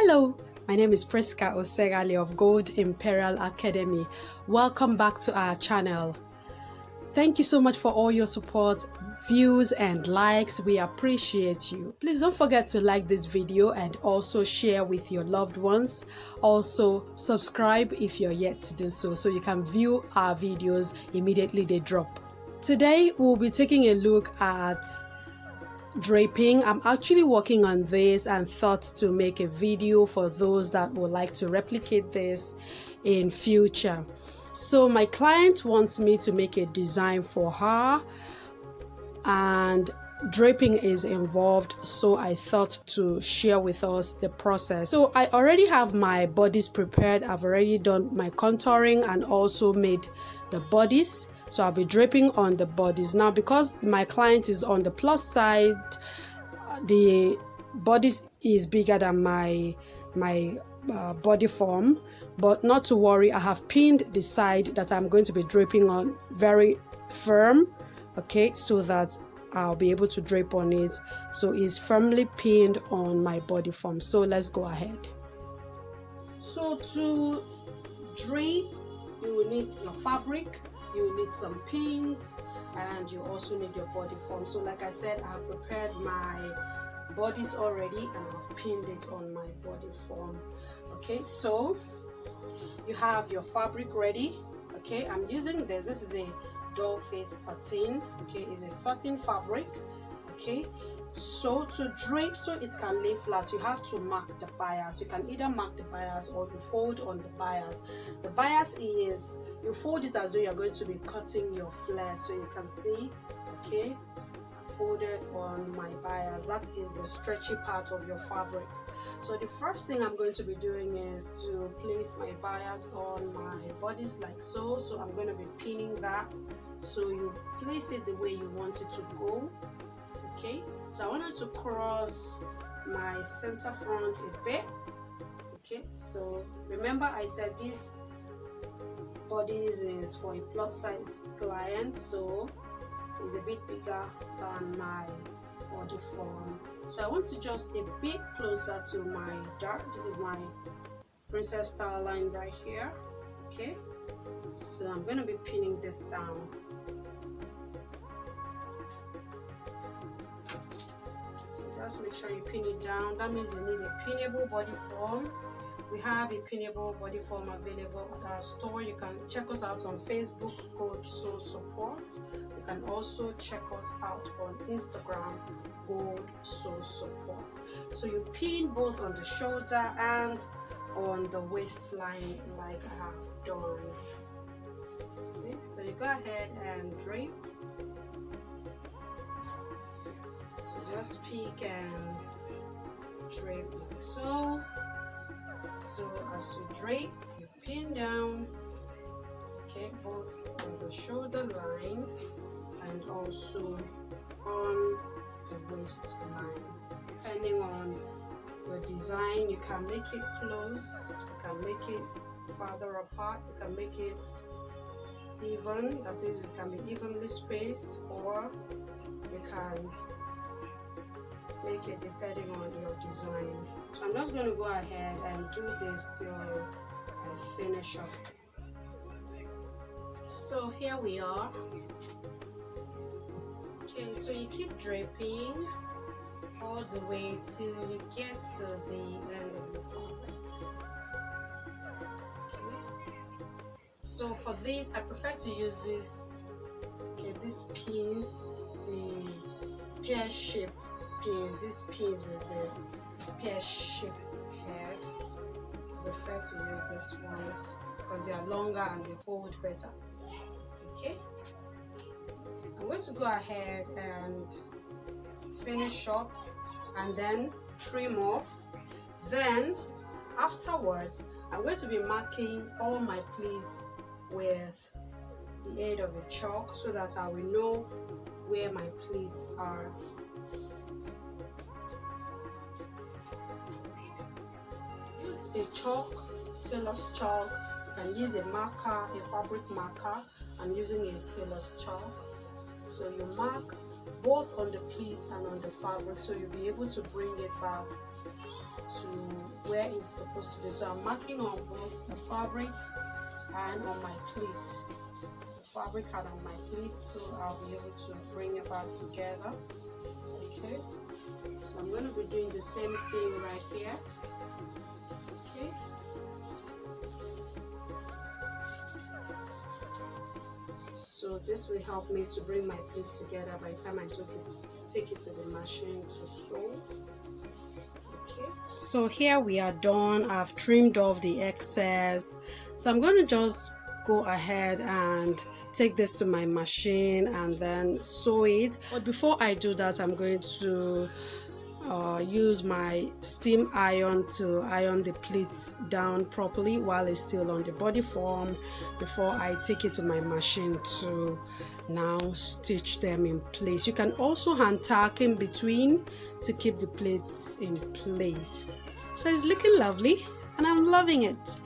Hello, my name is Priska Osegali of Gold Imperial Academy. Welcome back to our channel. Thank you so much for all your support, views and likes. We appreciate you. Please don't forget to like this video and also share with your loved ones. Also subscribe if you're yet to do so you can view our videos immediately they drop. Today we'll be taking a look at draping. I'm actually working on this and thought to make a video for those that would like to replicate this in future. So my client wants me to make a design for her and draping is involved, so I thought to share with us the process. So I already have my bodice prepared. I've already done my contouring and also made the bodice, so I'll be draping on the bodice. Now because my client is on the plus side, the bodice is bigger than my body form, but not to worry, I have pinned the side that I'm going to be draping on very firm, okay, so that I'll be able to drape on it. So it's firmly pinned on my body form. So let's go ahead. So to drape, you will need your fabric, you will need some pins, and you also need your body form. So like I said, I have prepared my bodice already and I've pinned it on my body form. Okay, so you have your fabric ready. Okay, I'm using this is a doll face satin. Okay, it's a satin fabric. Okay, so to drape so it can lay flat, you have to mark the bias. You can either mark the bias or you fold on the bias. The bias is you fold it as though you're going to be cutting your flare, so you can see, okay, folded on my bias. That is the stretchy part of your fabric. So the first thing I'm going to be doing is to place my bias on my bodice like so. So I'm going to be pinning that, so you place it the way you want it to go. Okay, so I wanted to cross my center front a bit. Okay, so remember I said this bodice is for a plus size client, so it's a bit bigger than my body form. So I want to just a bit closer to my dart. This is my princess style line right here. Okay, so I'm going to be pinning this down. So just make sure you pin it down. That means you need a pinnable body form. We have a pinnable body form available at our store. You can check us out on Facebook, Gold Soul Support. You can also check us out on Instagram, Gold Soul Support. So you pin both on the shoulder and on the waistline like I have done. Okay, so you go ahead and drape. So just pick and drape like so. So as you drape, you pin down, okay, both on the shoulder line and also on the waistline. Depending on your design, you can make it close, you can make it farther apart, you can make it even, that is, it can be evenly spaced, or you can make it depending on your design. So I'm just going to go ahead and do this till I finish up. So here we are. Okay, so you keep draping all the way till you get to the end of the fabric. Okay. So for this, I prefer to use this. Okay, these pins, the pear-shaped pins. These pins with the pear-shaped head. I prefer to use these ones because they are longer and they hold better. Okay, I'm going to go ahead and finish up and then trim off. Then afterwards, I'm going to be marking all my pleats with the aid of a chalk so that I will know where my pleats are. Use a chalk, tailor's chalk. You can use a marker, a fabric marker. I'm using a tailor's chalk. So you mark both on the pleat and on the fabric, so you'll be able to bring it back to where it's supposed to be. So I'm marking on both the fabric and on my pleat, the fabric and on my pleat, so I'll be able to bring it back together. Okay, so I'm going to be doing the same thing right here. Okay, so this will help me to bring my pleats together by the time I take it to the machine to sew. Okay, so here we are done. I've trimmed off the excess, so I'm going to just go ahead and take this to my machine and then sew it. But before I do that, I'm going to use my steam iron to iron the pleats down properly while it's still on the body form before I take it to my machine to now stitch them in place. You can also hand tack in between to keep the pleats in place. So it's looking lovely and I'm loving it.